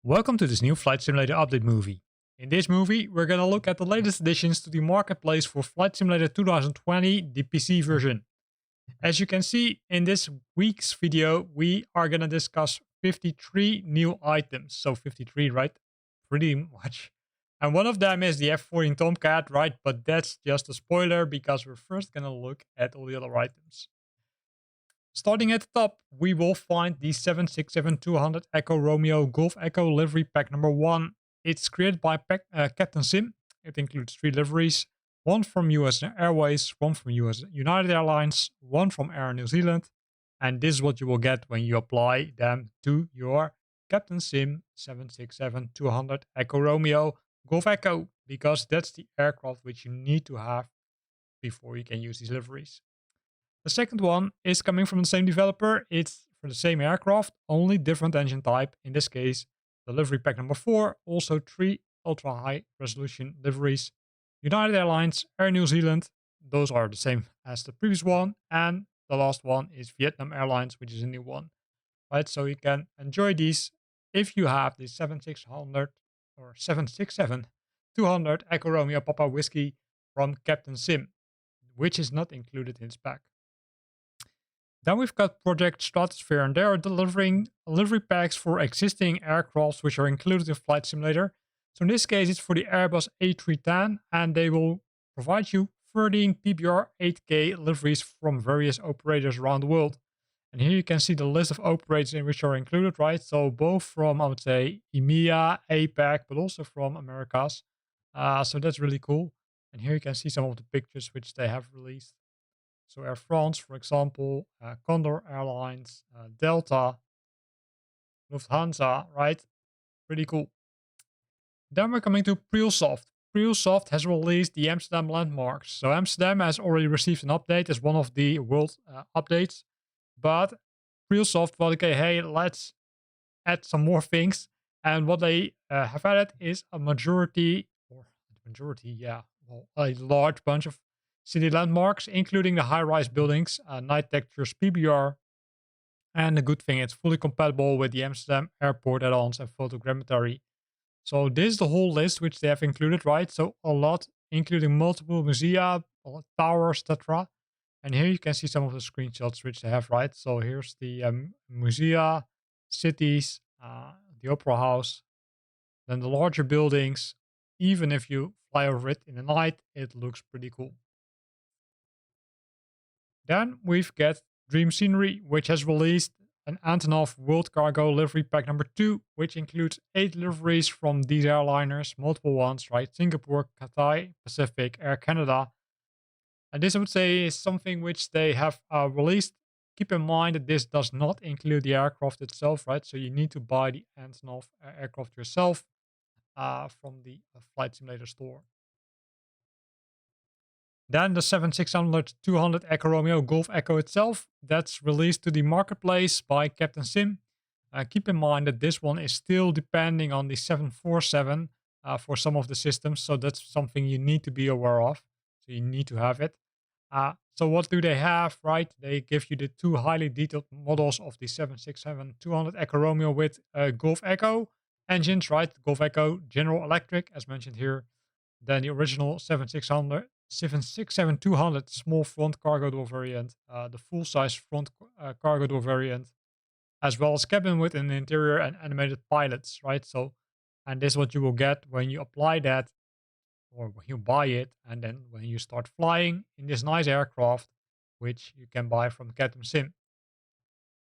Welcome to this new Flight Simulator update movie. In this movie, we're gonna look at the latest additions to the marketplace for Flight Simulator 2020, the PC version. As you can see in this week's video, we are gonna discuss 53 new items. So 53, right? Pretty much. And one of them is the F-14 Tomcat, right? But that's just a spoiler because we're first gonna look at all the other items. Starting at the top, we will find the 767-200 Echo Romeo Golf Echo livery pack number 1. It's created by Captain Sim. It includes 3 liveries, one from US Airways, one from US United Airlines, one from Air New Zealand. And this is what you will get when you apply them to your Captain Sim 767-200 Echo Romeo Golf Echo, because that's the aircraft which you need to have before you can use these liveries. The second one is coming from the same developer. It's for the same aircraft, only different engine type. In this case, the livery pack number 4, also 3 ultra high resolution liveries. United Airlines, Air New Zealand, those are the same as the previous one. And the last one is Vietnam Airlines, which is a new one. Right, so you can enjoy these if you have the 7600 or 767-200 Echo Romeo Papa Whiskey from Captain Sim, which is not included in this pack. Then we've got Project Stratosphere, and they are delivering livery packs for existing aircrafts which are included in Flight Simulator. So in this case, it's for the Airbus A310, and they will provide you 13 PBR 8K liveries from various operators around the world. And here you can see the list of operators in which are included, right? So both from, I would say, EMEA, APAC, but also from Americas. So that's really cool. And here you can see some of the pictures which they have released. So Air France, for example, Condor Airlines, Delta, Lufthansa, right? Pretty cool. Then we're coming to Prielsoft. Prielsoft has released the Amsterdam landmarks. So Amsterdam has already received an update as one of the world updates. But Prielsoft thought, okay, hey, let's add some more things. And what they have added is a a large bunch of city landmarks, including the high-rise buildings, night textures, PBR, and the good thing, it's fully compatible with the Amsterdam airport add-ons and photogrammetry. So this is the whole list which they have included, right? So a lot, including multiple musea, towers, etc. And here you can see some of the screenshots which they have, right? So here's the musea, cities, the opera house, then the larger buildings. Even if you fly over it in the night, it looks pretty cool. Then we've got Dream Scenery, which has released an Antonov World Cargo livery pack number 2, which includes 8 liveries from these airliners, multiple ones, right? Singapore, Cathay, Pacific, Air Canada. And this, I would say, is something which they have released. Keep in mind that this does not include the aircraft itself, right? So you need to buy the Antonov aircraft yourself from the Flight Simulator store. Then the 7600-200 Echo Romeo Golf Echo itself, that's released to the marketplace by Captain Sim. Keep in mind that this one is still depending on the 747 for some of the systems, so that's something you need to be aware of. So you need to have it. So what do they have, right? They give you the 2 highly detailed models of the 767-200 Echo Romeo with Golf Echo engines, right? Golf Echo General Electric, as mentioned here. Then the original 767-200 small front cargo door variant, the full-size front cargo door variant, as well as cabin with an interior and animated pilots, right? So, and this is what you will get when you apply that, or when you buy it, and then when you start flying in this nice aircraft, which you can buy from Captain Sim.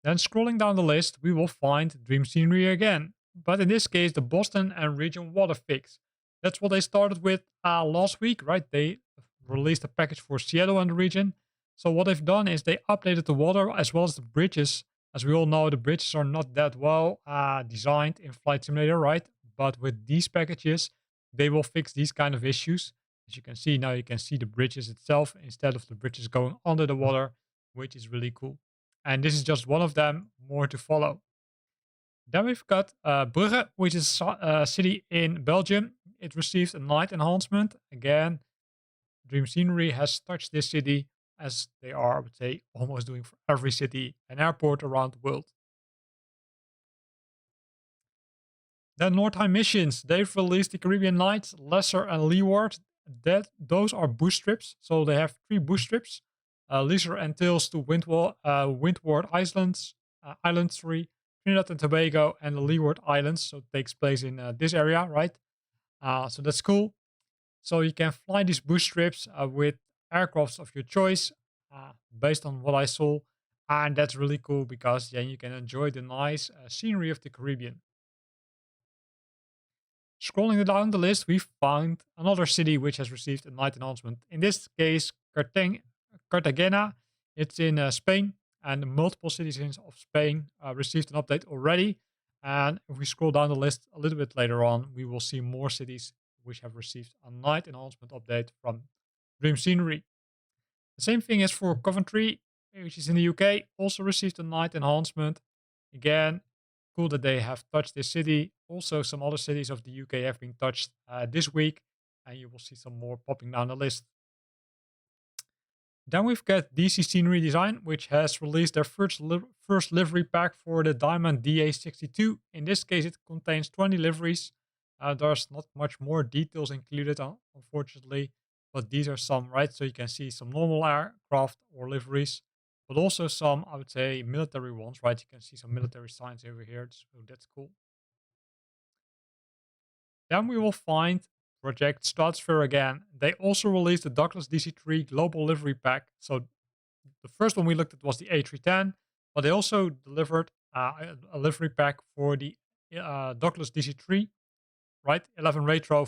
Then scrolling down the list, we will find Dream Scenery again, but in this case, the Boston and region water fix. That's what they started with last week, right? They released a package for Seattle and the region. So what they've done is they updated the water as well as the bridges. As we all know, the bridges are not that well designed in Flight Simulator, right? But with these packages, they will fix these kind of issues. As you can see now, you can see the bridges itself instead of the bridges going under the water, which is really cool. And this is just one of them, more to follow. Then we've got Brugge, which is a city in Belgium. It received a night enhancement. Again, Dream Scenery has touched this city, as they are, I would say, almost doing for every city and airport around the world. Then Nordheim Missions, they've released the Caribbean Nights, Lesser and Leeward. Those are boost trips, so they have three boost trips. Lesser entails to Windward Islands, Island 3, Trinidad and Tobago, and the Leeward Islands. So it takes place in this area, right? So that's cool. So you can fly these boost trips with aircrafts of your choice, based on what I saw. And that's really cool because then you can enjoy the nice scenery of the Caribbean. Scrolling down the list, we found another city which has received a night announcement. In this case, Cartagena. It's in Spain, and multiple citizens of Spain received an update already. And if we scroll down the list a little bit later on, we will see more cities which have received a night announcement update from Dream Scenery. The same thing is for Coventry, which is in the UK, also received a night enhancement. Again, cool that they have touched this city. Also, some other cities of the UK have been touched this week, and you will see some more popping down the list. Then we've got DC Scenery Design, which has released their first livery pack for the Diamond DA62. In this case, it contains 20 liveries. There's not much more details included, unfortunately, but these are some, right? So you can see some normal aircraft or liveries, but also some, I would say, military ones, right? You can see some military signs over here, so that's cool. Then we will find Project Stratosphere again. They also released the Douglas DC-3 Global Livery Pack. So the first one we looked at was the A310, but they also delivered a livery pack for the Douglas DC-3, right? 11 retro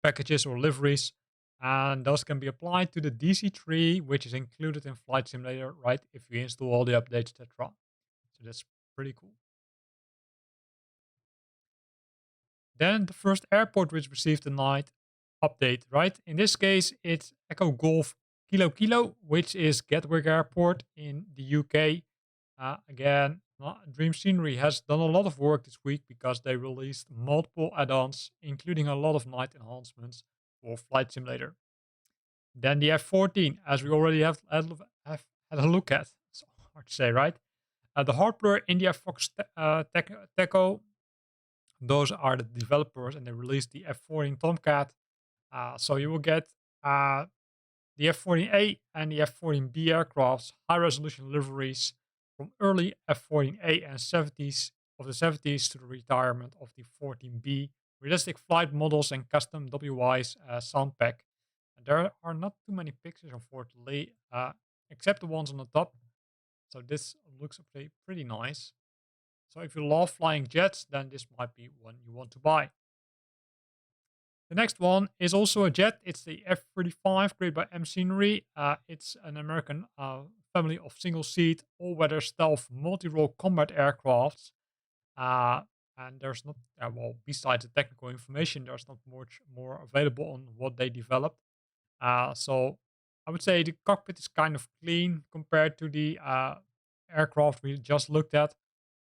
packages or liveries. And those can be applied to the DC-3, which is included in Flight Simulator, right? If you install all the updates, etc. So that's pretty cool. Then the first airport which received a night update, right? In this case, it's Echo Golf Kilo Kilo, which is Gatwick Airport in the UK. Again, Dream Scenery has done a lot of work this week because they released multiple add-ons, including a lot of night enhancements for Flight Simulator. Then the F-14, as we already have had a look at. So hard to say, right? The hardware India Fox Teco, those are the developers, and they released the F-14 Tomcat. So you will get the F-14A and the F-14B aircrafts, high-resolution liveries from early F-14A and 70s of the 70s to the retirement of the 14B, realistic flight models and custom WI's sound pack. And there are not too many pictures, unfortunately, except the ones on the top. So this looks pretty nice. So if you love flying jets, then this might be one you want to buy. The next one is also a jet. It's the F-35, created by M Scenery. It's an American family of single-seat, all-weather stealth, multi-role combat aircrafts. And there's not, well, besides the technical information, there's not much more available on what they developed. So I would say the cockpit is kind of clean compared to the aircraft we just looked at.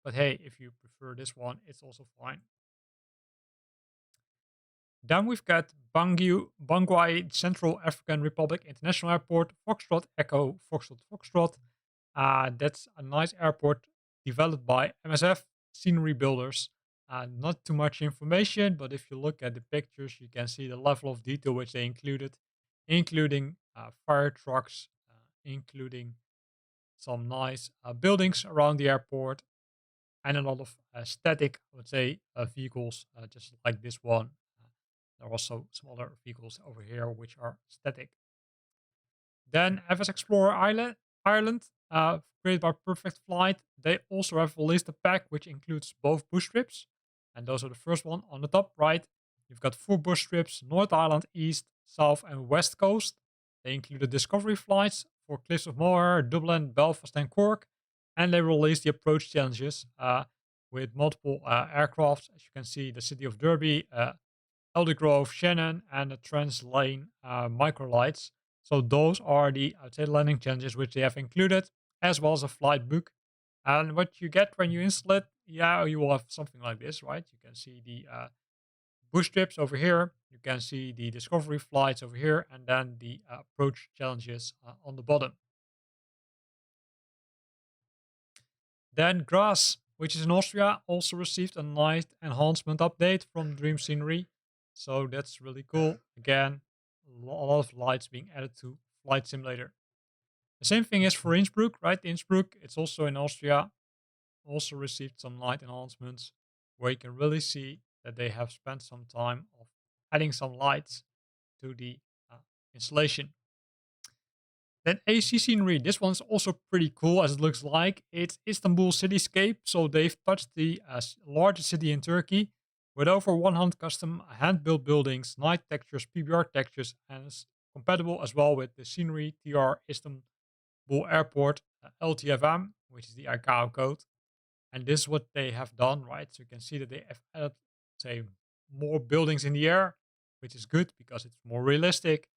But hey, if you prefer this one, it's also fine. Then we've got Bangui Central African Republic International Airport, Foxtrot Echo, Foxtrot Foxtrot. That's a nice airport developed by MSF Scenery Builders. Not too much information, but if you look at the pictures, you can see the level of detail which they included, including fire trucks, including some nice buildings around the airport, and a lot of static, I would say, vehicles, just like this one. There are also some other vehicles over here which are static. Then FS Explorer Ireland, created by Perfect Flight. They also have released a pack which includes both boost trips. And those are the first one on the top right. You've got 4 boost trips, North Island, East, South and West Coast. They include the Discovery flights for Cliffs of Moher, Dublin, Belfast and Cork. And they released the approach challenges with multiple aircrafts. As you can see, the City of Derby, Eldergrove, Shannon, and the Translane microlights. So those are the, I would say, landing challenges which they have included, as well as a flight book. And what you get when you install it, yeah, you will have something like this, right? You can see bush trips over here. You can see the discovery flights over here, and then the approach challenges on the bottom. Then Graz, which is in Austria, also received a nice enhancement update from Dream Scenery. So that's really cool. Again, a lot of lights being added to Flight Simulator. The same thing is for Innsbruck, right? Innsbruck, it's also in Austria, also received some light enhancements where you can really see that they have spent some time of adding some lights to the uh, installation. Then AC scenery. This one's also pretty cool as it looks like. It's Istanbul cityscape. So they've touched the largest city in Turkey with over 100 custom hand-built buildings, night textures, PBR textures, and it's compatible as well with the scenery TR Istanbul Airport LTFM, which is the ICAO code. And this is what they have done, right? So you can see that they have added, say, more buildings in the air, which is good because it's more realistic.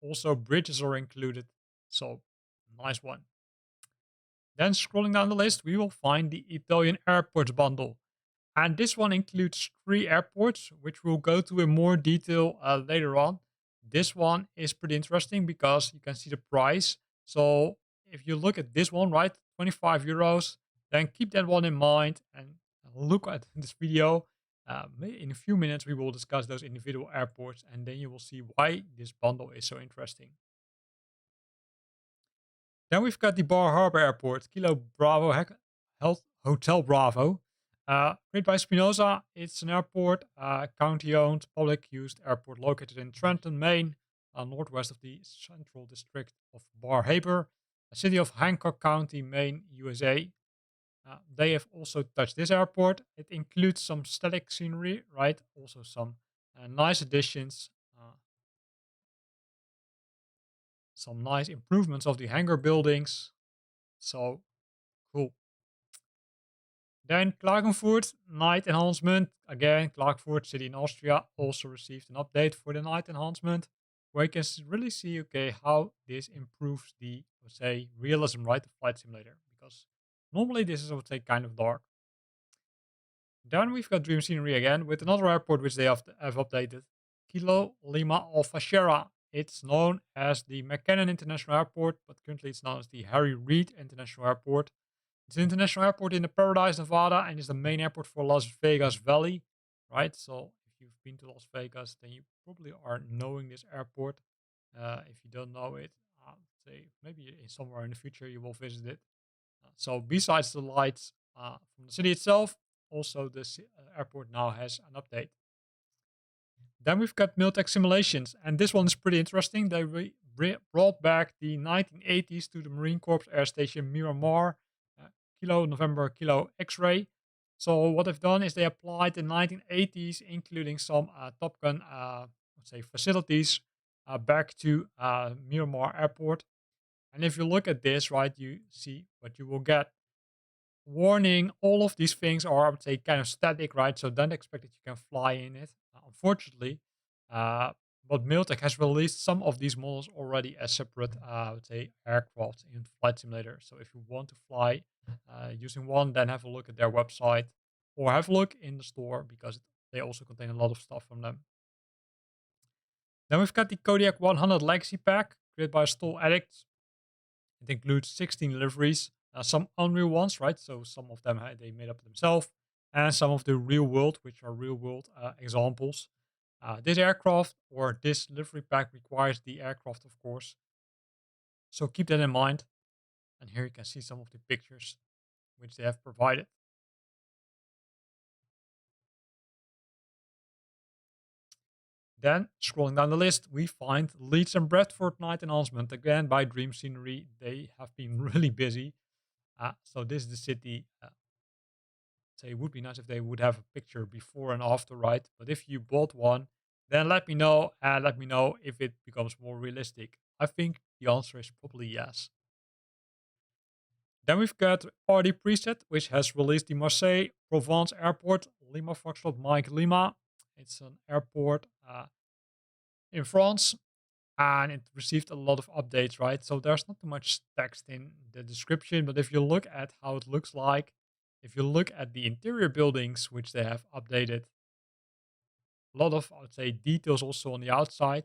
Also, bridges are included. So, nice one. Then scrolling down the list, we will find the Italian airports bundle. And this one includes 3 airports, which we'll go to in more detail later on. This one is pretty interesting because you can see the price. So if you look at this one, right, 25 euros, then keep that one in mind and look at this video. In a few minutes, we will discuss those individual airports and then you will see why this bundle is so interesting. Then we've got the Bar Harbor Airport, Kilo Bravo Health Hotel Bravo. Made by Spinoza, it's an airport, county-owned, public-used airport located in Trenton, Maine, northwest of the Central District of Bar Harbor, a city of Hancock County, Maine, USA. They have also touched this airport. It includes some static scenery, right? Also some nice additions, some nice improvements of the hangar buildings. So cool. Then Klagenfurt, night enhancement. Again, Klagenfurt city in Austria also received an update for the night enhancement, where you can really see, okay, how this improves the, let's say, realism, right, of Flight Simulator. Because normally this is, I would say, kind of dark. Then we've got Dream Scenery again with another airport which they have updated. Kilo Lima Alpha Sierra. It's known as the McKinnon International Airport, but currently it's known as the Harry Reid International Airport. It's an international airport in the Paradise, Nevada, and is the main airport for Las Vegas Valley, right? So if you've been to Las Vegas, then you probably are knowing this airport. If you don't know it, say maybe somewhere in the future you will visit it. So besides the lights from the city itself, also this airport now has an update. Then we've got Miltech Simulations, and this one is pretty interesting. They brought back the 1980s to the Marine Corps Air Station Miramar, Kilo November Kilo X-ray. So what they've done is they applied the 1980s, including some Top Gun, let's say, facilities, back to Miramar Airport. And if you look at this, right, you see what you will get. Warning, all of these things are, I would say, kind of static, right? So don't expect that you can fly in it. Unfortunately, but Miltech has released some of these models already as separate, I would say, aircraft in Flight Simulator. So if you want to fly using one, then have a look at their website or have a look in the store because they also contain a lot of stuff from them. Then we've got the Kodiak 100 Legacy Pack, created by Stall Addicts. It includes 16 liveries, some unreal ones, right? So some of them they made up themselves, and some of the real world, which are real world examples. This aircraft or this livery pack requires the aircraft, of course. So keep that in mind. And here you can see some of the pictures which they have provided. Then, scrolling down the list, we find Leeds and Bradford night announcement again by Dream Scenery. They have been really busy. So this is the city. Say it would be nice if they would have a picture before and after, right? But if you bought one, then let me know and let me know if it becomes more realistic. I think the answer is probably yes. Then we've got Party Preset, which has released the Marseille Provence Airport, Lima Foxtrot Mike Lima. It's an airport in France, and it received a lot of updates, right? So there's not too much text in the description, but if you look at how it looks like, if you look at the interior buildings, which they have updated, a lot of, I would say, details also on the outside,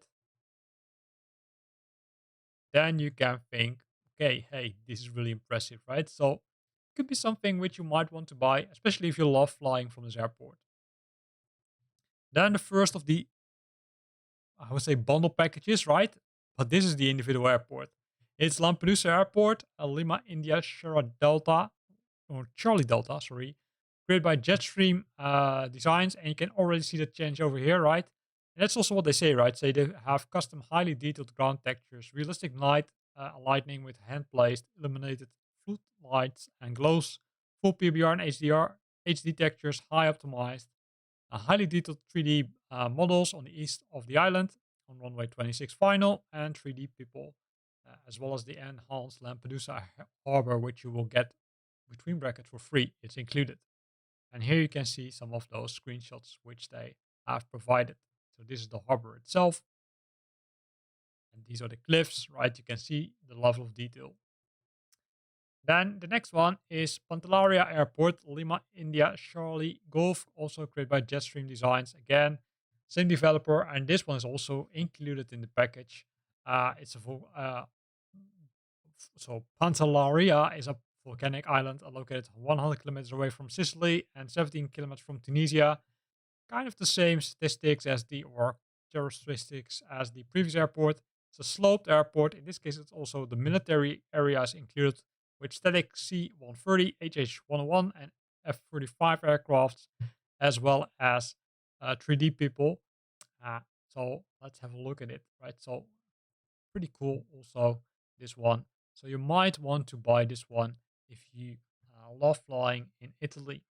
then you can think, okay, hey, this is really impressive, right? So it could be something which you might want to buy, especially if you love flying from this airport. Then the first of the, I would say, bundle packages, right? But this is the individual airport. It's Lampedusa Airport, Lima, India, Sierra Delta, or Charlie Delta, sorry, created by Jetstream Designs, and you can already see the change over here, right? And that's also what they say, right? Say they have custom, highly detailed ground textures, realistic night lighting with hand-placed illuminated floodlights and glows, full PBR and HDR, HD textures, high optimized, highly detailed 3D models on the east of the island on runway 26 final, and 3D people, as well as the enhanced Lampedusa harbor, which you will get between brackets for free. It's included. And here you can see some of those screenshots which they have provided. So this is the harbor itself. And these are the cliffs, right? You can see the level of detail. Then the next one is Pantellaria Airport, Lima, India, Charlie Golf, also created by Jetstream Designs. Again, same developer, and this one is also included in the package. It's a so Pantellaria is a volcanic island located 100 kilometers away from Sicily and 17 kilometers from Tunisia. Kind of the same statistics as the or characteristics as the previous airport. It's a sloped airport. In this case, it's also the military areas included with static C-130, HH-101, and F-35 aircrafts, as well as 3D people. So let's have a look at it, right? So pretty cool also, this one. So you might want to buy this one if you love flying in Italy.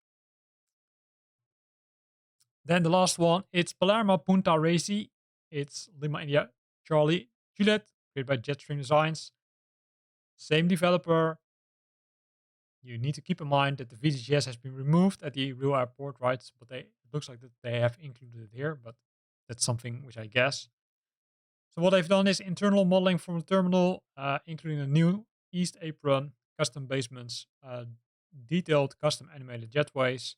Then the last one, it's Palermo Punta Resi. It's Lima India Charlie Juliet, created by Jetstream Designs. Same developer. You need to keep in mind that the VGS has been removed at the real airport, right? But it looks like that they have included it here, but that's something which I guess. So what they've done is internal modeling from the terminal, including a new east apron, custom basements, detailed custom animated jetways,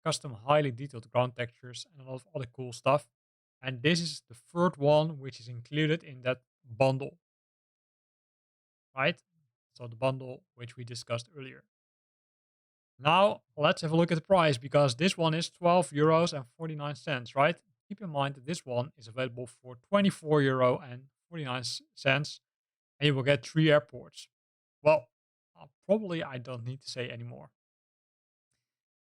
custom highly detailed ground textures, and a lot of other cool stuff. And this is the third one which is included in that bundle, right? So the bundle which we discussed earlier. Now let's have a look at the price, because this one is 12 euros and 49 cents, right? Keep in mind that this one is available for 24 euro and 49 cents, and you will get 3 airports. Well, probably I don't need to say anymore.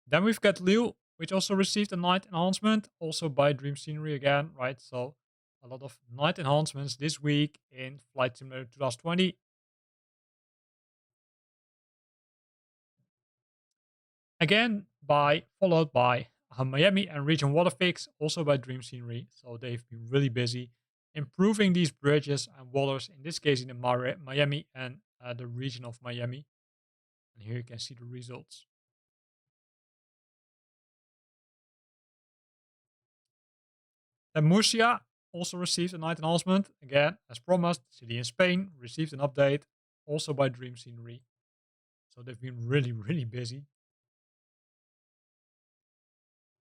Then we've got Lille, which also received a night enhancement, also by Dream Scenery again, right? So a lot of night enhancements this week in Flight Simulator 2020. Again, followed by Miami and Region Waterfix, also by Dream Scenery. So they've been really busy improving these bridges and waters, in this case in the Miami and the region of Miami. And here you can see the results. Then Murcia also received a night enhancement. Again, as promised, city in Spain received an update, also by Dream Scenery. So they've been really, really busy.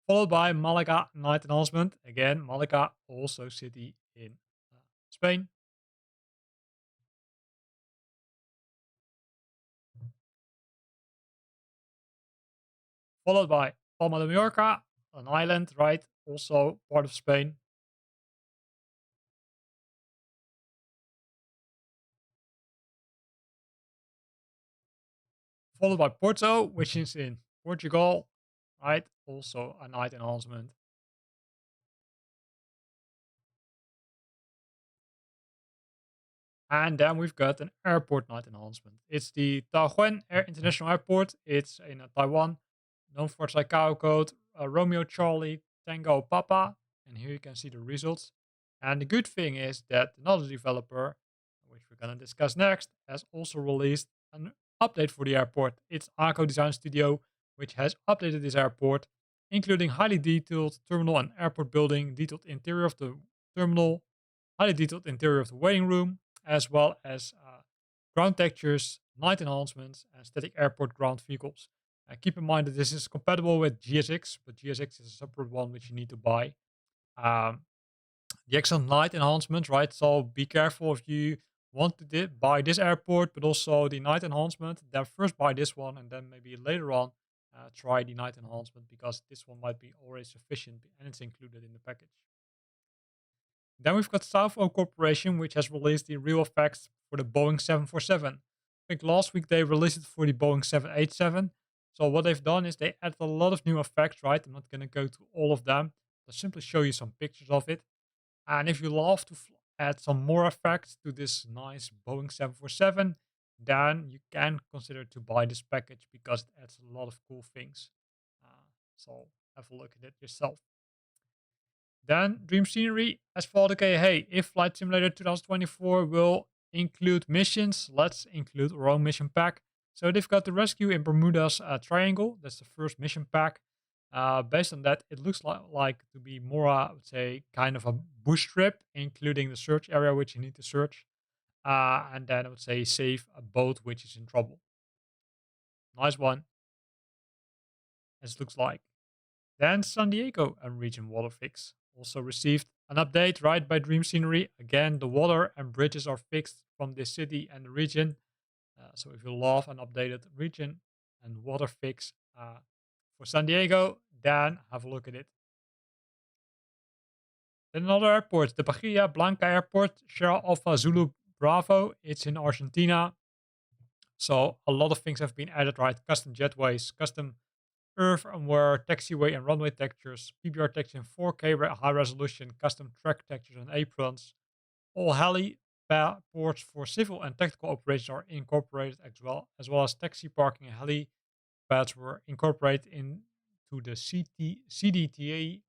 Followed by Malaga night enhancement. Again, Malaga, also city in Spain. Followed by Palma de Mallorca, an island, right? Also part of Spain. Followed by Porto, which is in Portugal, right? Also a night enhancement. And then we've got an airport night enhancement. It's the Taoyuan International Airport. It's in Taiwan, known for its ICAO code Romeo Charlie Tango Papa. And here you can see the results. And the good thing is that another developer, which we're going to discuss next, has also released an update for the airport. It's Arco Design Studio, which has updated this airport, including highly detailed terminal and airport building, detailed interior of the terminal, highly detailed interior of the waiting room, as well as ground textures, night enhancements, and static airport ground vehicles. Keep in mind that this is compatible with GSX, but GSX is a separate one which you need to buy. Um, the excellent night enhancement, right? So be careful if you want to buy this airport, but also the night enhancement. Then first buy this one, and then maybe later on try the night enhancement because this one might be already sufficient and it's included in the package. Then we've got Southall Corporation, which has released the real effects for the Boeing 747. I think last week they released it for the Boeing 787. So what they've done is they added a lot of new effects, right? I'm not going to go to all of them. I'll simply show you some pictures of it. And if you love to add some more effects to this nice Boeing 747, then you can consider to buy this package because it adds a lot of cool things. So have a look at it yourself. Then Dream Scenery has thought, okay, hey, if Flight Simulator 2024 will include missions, let's include our own mission pack. So they've got the Rescue in Bermuda's Triangle. That's the first mission pack. Based on that, it looks like to be more, I would say, kind of a bush trip, including the search area which you need to search. And then I would say save a boat which is in trouble. Nice one, as it looks like. Then San Diego and region water fix also received an update right by Dream Scenery. Again, the water and bridges are fixed from the city and the region. So if you love an updated region and water fix for San Diego, then have a look at it. Then another airport, the Bahia Blanca Airport, Sierra Alpha Zulu Bravo. It's in Argentina. So a lot of things have been added, right? Custom jetways, custom earth and wear, taxiway and runway textures, PBR texture in 4K high resolution, custom track textures and aprons. All heli ports for civil and tactical operations are incorporated as well as taxi parking and heli pads were incorporated into the CDTA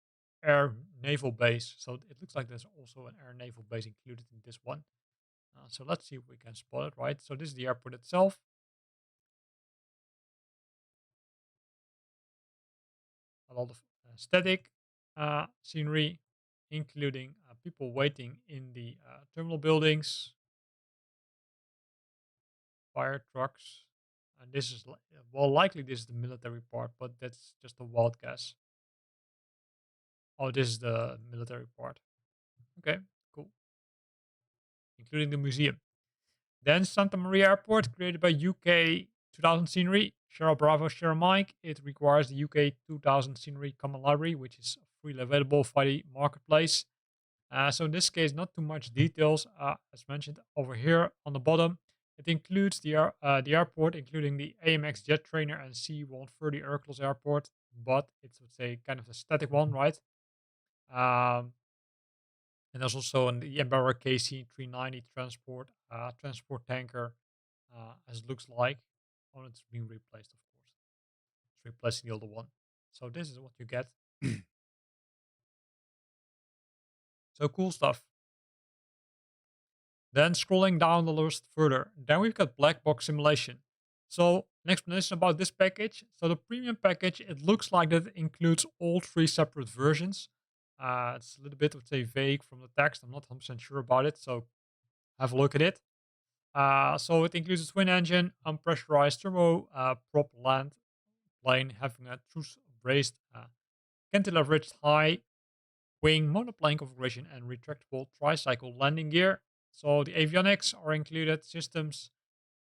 air naval base. So it looks like there's also an air naval base included in this one. So let's see if we can spot it, right? So this is the airport itself. A lot of static scenery, including people waiting in the terminal buildings, fire trucks. And this is, well, likely this is the military part, but that's just a wild guess. Oh, this is the military part. Okay, cool. Including the museum. Then Santa Maria Airport, created by UK 2000 Scenery. Sierra Bravo, Sierra Mike. It requires the UK 2000 Scenery Common Library, which is freely available via the marketplace. So in this case, not too much details. As mentioned over here on the bottom, it includes the airport, including the AMX jet trainer and C-130 Hercules Airport, but it's, let's say, kind of a static one, right? And there's also the Embraer KC-390 transport tanker, as it looks like. Oh, it's being replaced, of course. It's replacing the older one. So this is what you get. So cool stuff. Then scrolling down the list further, then we've got Black Box Simulation. So an explanation about this package. So the premium package, it looks like that it includes all three separate versions. It's a little bit, let's say, vague from the text. I'm not 100% sure about it, so have a look at it. So it includes a twin engine, unpressurized turbo prop land plane having a truss braced cantilever high wing monoplane configuration and retractable tricycle landing gear. So the avionics are included, systems,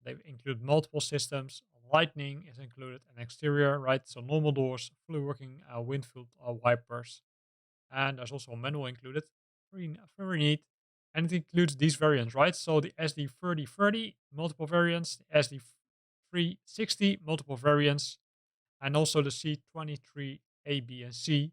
they include multiple systems, lightning is included, and exterior, right? So normal doors, fully working windshield wipers, and there's also a manual included. Very neat. And it includes these variants, right? So the SD3030, multiple variants, the SD360, multiple variants, and also the C23 A, B, and C.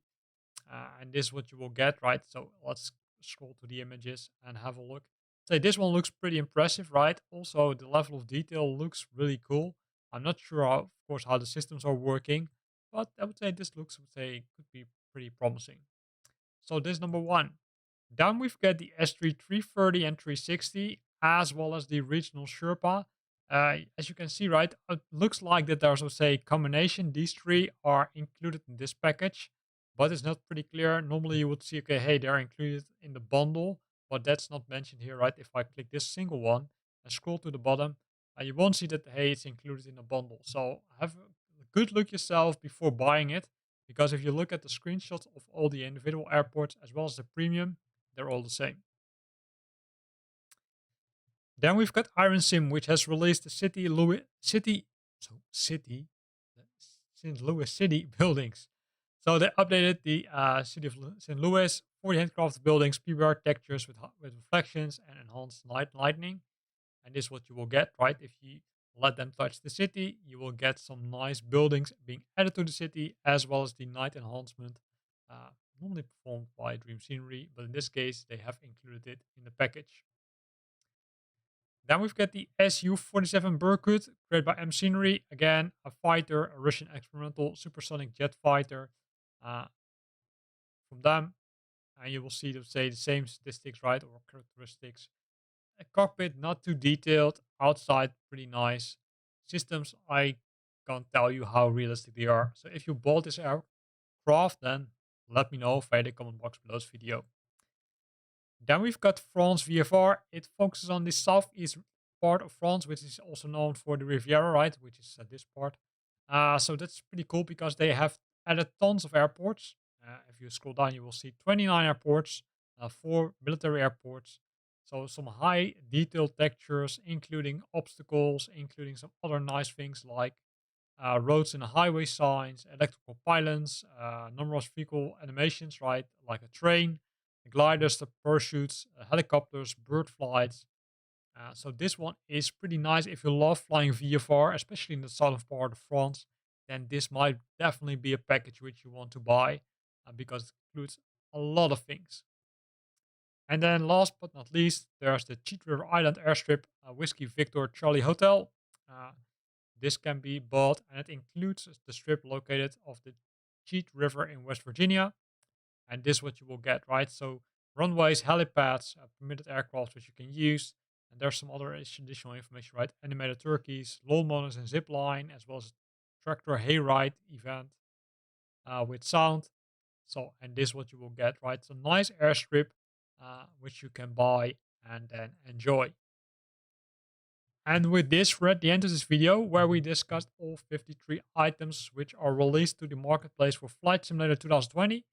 And this is what you will get, right? So let's scroll to the images and have a look. Say this one looks pretty impressive, right? Also, the level of detail looks really cool. I'm not sure, of course, how the systems are working, but I would say this looks, I would say, could be pretty promising. So this is number one. Then we've got the S3 330 and 360, as well as the regional Sherpa. As you can see, right, it looks like that there's, let's say, combination. These three are included in this package, but it's not pretty clear. Normally you would see, okay, hey, they're included in the bundle, but that's not mentioned here, right? If I click this single one and scroll to the bottom, you won't see that, hey, it's included in the bundle. So have a good look yourself before buying it, Because if you look at the screenshots of all the individual airports as well as the premium, they're all the same. Then we've got Iron Sim, which has released the St. Louis City buildings. So they updated the city of St. Louis, 40 handcrafted buildings, PBR textures with reflections and enhanced lighting. And this is what you will get, right? If you let them touch the city, you will get some nice buildings being added to the city, as well as the night enhancement, normally performed by Dream Scenery, but in this case, they have included it in the package. Then we've got the Su-47 Berkut, created by M Scenery. Again, a fighter, a Russian experimental supersonic jet fighter uh, from them. And you will see, to say, the same statistics, right, or characteristics. A cockpit, not too detailed. Outside, pretty nice. Systems, I can't tell you how realistic they are. So if you bought this aircraft, then let me know via the comment box below this video. Then we've got France VFR. It focuses on the southeast part of France, which is also known for the Riviera, right? Which is this part. So that's pretty cool because they have added tons of airports. If you scroll down, you will see 29 airports, 4 military airports. So some high detailed textures, including obstacles, including some other nice things like roads and highway signs, electrical pylons, numerous vehicle animations, right? Like a train, the gliders, the parachutes, helicopters, bird flights. So this one is pretty nice. If you love flying VFR, especially in the southern part of France, then this might definitely be a package which you want to buy because it includes a lot of things. And then last but not least, there's the Cheat River Island Airstrip Whiskey Victor Charlie Hotel. This can be bought and it includes the strip located off the Cheat River in West Virginia. And this is what you will get, right? So runways, helipads, permitted aircraft which you can use. And there's some other additional information, right? Animated turkeys, lawn mowers and zip line, as well as tractor hayride event with sound. So, and this is what you will get, right? It's a nice airstrip which you can buy and then enjoy. And with this, we're at the end of this video where we discussed all 53 items which are released to the marketplace for Flight Simulator 2020.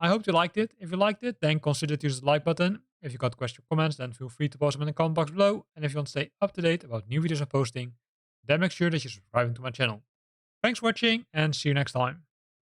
I hope you liked it. If you liked it, then consider to use the like button. If you got questions or comments, then feel free to post them in the comment box below. And if you want to stay up to date about new videos I'm posting, then make sure that you're subscribing to my channel. Thanks for watching and see you next time.